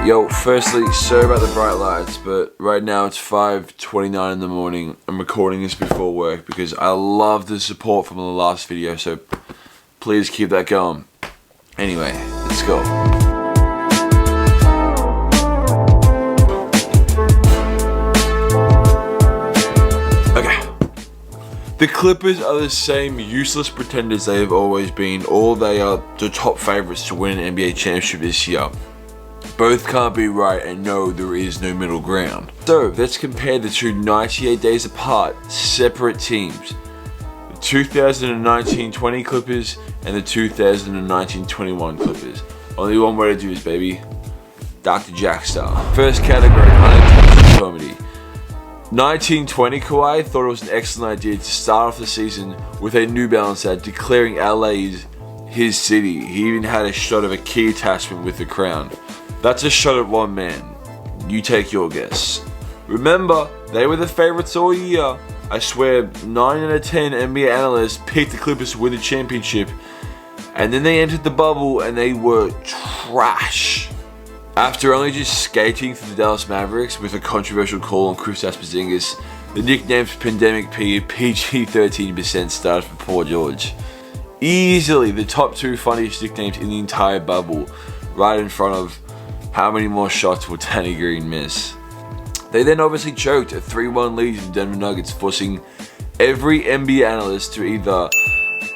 Yo, firstly, sorry about the bright lights, but right now it's 5:29 in the morning. I'm recording this before work because I love the support from the last video, so please keep that going. Anyway, let's go. Okay. The Clippers are the same useless pretenders they have always been, or they are the top favorites to win an NBA championship this year. Both can't be right, and no, there is no middle ground. So let's compare the two 98 days apart, separate teams. The 2019-20 Clippers and the 2019-21 Clippers. Only one way to do this, baby. Dr. Jack style. First category, unintentional comedy. 1920 Kawhi thought it was an excellent idea to start off the season with a New Balance ad declaring LA is his city. He even had a shot of a key attachment with the crown. That's a shot at one man. You take your guess. Remember, they were the favorites all year. I swear, 9 out of 10 NBA analysts picked the Clippers to win the championship. And then they entered the bubble and they were trash. After only just skating through the Dallas Mavericks with a controversial call on Kristaps Porzingis, the nicknames Pandemic P and PG-13% started for Paul George. Easily the top two funniest nicknames in the entire bubble, right in front of how many more shots will Danny Green miss? They then obviously choked a 3-1 lead in the Denver Nuggets, forcing every NBA analyst to either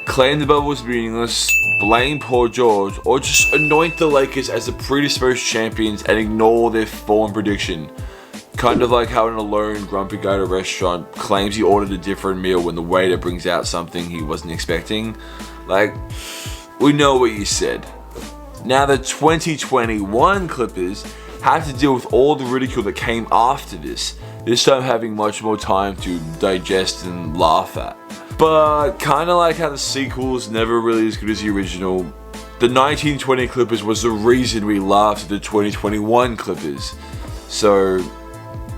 claim the bubble was meaningless, blame Paul George, or just anoint the Lakers as the predisposed champions and ignore their fallen prediction. Kind of like how an alone grumpy guy at a restaurant claims he ordered a different meal when the waiter brings out something he wasn't expecting. Like, we know what you said. Now the 2021 Clippers had to deal with all the ridicule that came after this time having much more time to digest and laugh at. But kinda like how the sequel is never really as good as the original, the 1920 Clippers was the reason we laughed at the 2021 Clippers. So,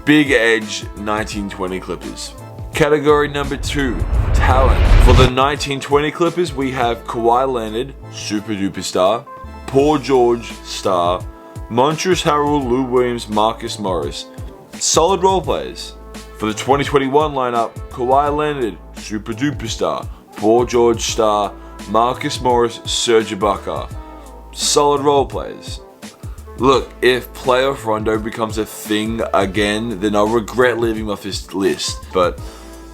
big edge 1920 Clippers. Category number 2, talent. For the 1920 Clippers, we have Kawhi Leonard, super duper star, Paul George, star, Montrezl Harrell, Lou Williams, Marcus Morris. Solid role players. For the 2021 lineup, Kawhi Leonard, super duper star, Paul George, star, Marcus Morris, Serge Ibaka. Solid role players. Look, if playoff Rondo becomes a thing again, then I'll regret leaving him off this list. But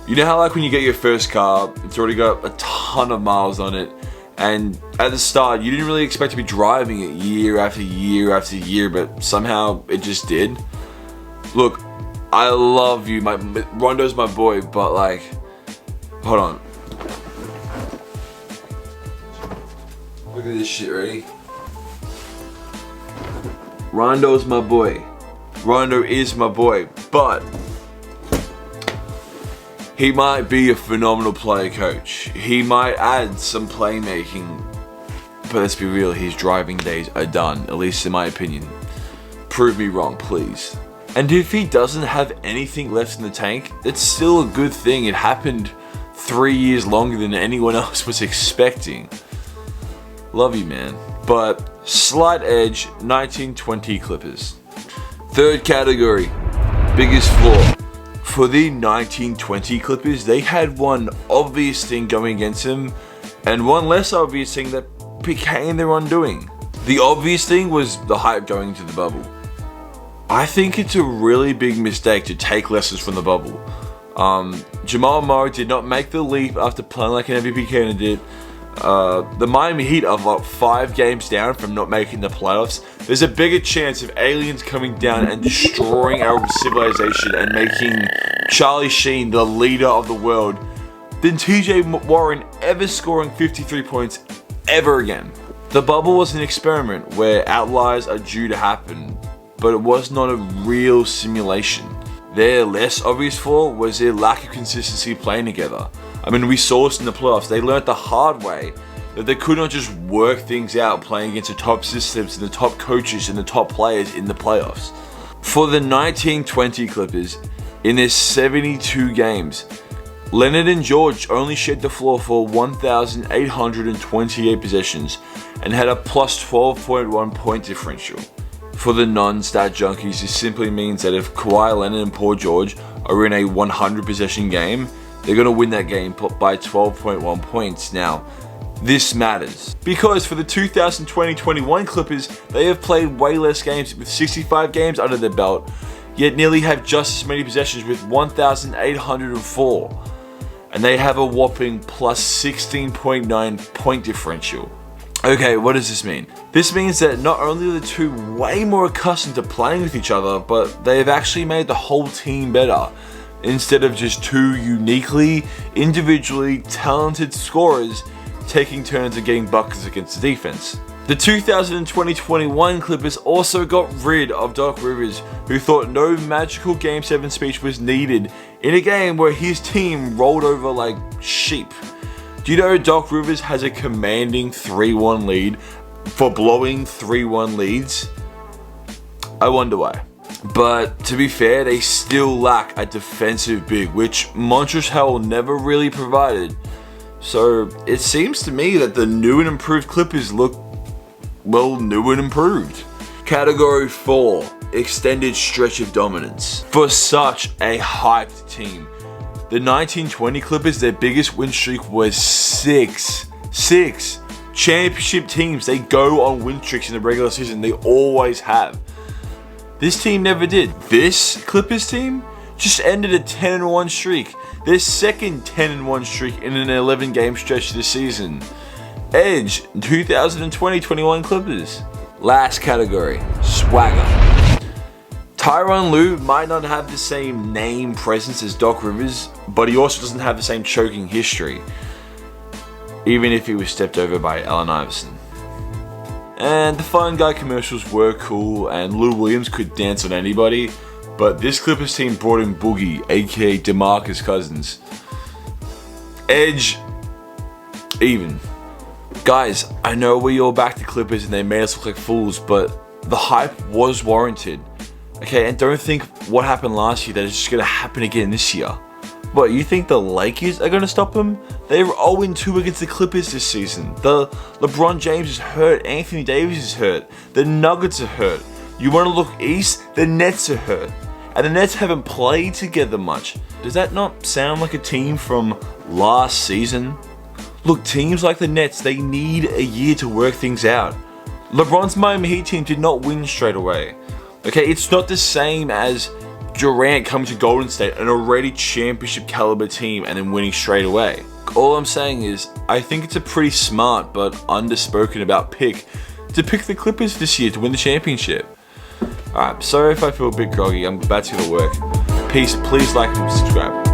you know how like when you get your first car, it's already got a ton of miles on it, and at the start, you didn't really expect to be driving it year after year after year, but somehow it just did. Look, I love you. Rondo's my boy, but like, hold on. Look at this shit, ready? Rondo's my boy. Rondo is my boy, but he might be a phenomenal player coach. He might add some playmaking. But let's be real, his driving days are done, at least in my opinion. Prove me wrong, please. And if he doesn't have anything left in the tank, it's still a good thing. It happened 3 years longer than anyone else was expecting. Love you, man. But slight edge, 1920 Clippers. Third category, biggest flaw. For the 1920 Clippers, they had one obvious thing going against them, and one less obvious thing that became their undoing. The obvious thing was the hype going into the bubble. I think it's a really big mistake to take lessons from the bubble. Jamal Murray did not make the leap after playing like an MVP candidate. The Miami Heat are like 5 games down from not making the playoffs. There's a bigger chance of aliens coming down and destroying our civilization and making Charlie Sheen the leader of the world than TJ Warren ever scoring 53 points ever again. The bubble was an experiment where outliers are due to happen, but it was not a real simulation. Their less obvious flaw was their lack of consistency playing together. I mean, we saw this in the playoffs. They learned the hard way that they could not just work things out playing against the top systems and the top coaches and the top players in the playoffs. For the 1920 Clippers, in their 72 games, Leonard and George only shared the floor for 1,828 possessions and had a plus 12.1 point differential. For the non-stat junkies, this simply means that if Kawhi Leonard and Paul George are in a 100 possession game, they're going to win that game by 12.1 points. Now, this matters because for the 2020-21 Clippers, they have played way less games with 65 games under their belt, yet nearly have just as many possessions with 1,804. And they have a whopping plus 16.9 point differential. Okay, what does this mean? This means that not only are the two way more accustomed to playing with each other, but they have actually made the whole team better, instead of just two uniquely, individually talented scorers taking turns at getting buckets against the defense. The 2020-21 Clippers also got rid of Doc Rivers, who thought no magical Game 7 speech was needed in a game where his team rolled over like sheep. Do you know Doc Rivers has a commanding 3-1 lead for blowing 3-1 leads? I wonder why. But to be fair, they still lack a defensive big, which Montrezl Harrell never really provided. So it seems to me that the new and improved Clippers look, well, new and improved. Category 4, extended stretch of dominance. For such a hyped team, the 1920 Clippers, their biggest win streak was 6 championship teams. They go on win streaks in the regular season. They always have. This team never did. This Clippers team just ended a 10-1 streak. Their second 10-1 streak in an 11-game stretch this season. Edge, 2020-21 Clippers. Last category, swagger. Tyronn Lue might not have the same name presence as Doc Rivers, but he also doesn't have the same choking history, even if he was stepped over by Allen Iverson. And the Fun Guy commercials were cool, and Lou Williams could dance on anybody, but this Clippers team brought in Boogie, aka DeMarcus Cousins. Edge, even. Guys, I know we all backed the Clippers and they made us look like fools, but the hype was warranted. Okay, and don't think what happened last year that it's just going to happen again this year. What, you think the Lakers are going to stop them? They were 0-2 against the Clippers this season. The LeBron James is hurt. Anthony Davis is hurt. The Nuggets are hurt. You want to look east? The Nets are hurt. And the Nets haven't played together much. Does that not sound like a team from last season? Look, teams like the Nets, they need a year to work things out. LeBron's Miami Heat team did not win straight away. Okay, it's not the same as Durant coming to Golden State, an already championship caliber team, and then winning straight away. All I'm saying is, I think it's a pretty smart but underspoken about pick to pick the Clippers this year to win the championship. Alright, sorry if I feel a bit groggy, I'm about to go to work. Peace, please like and subscribe.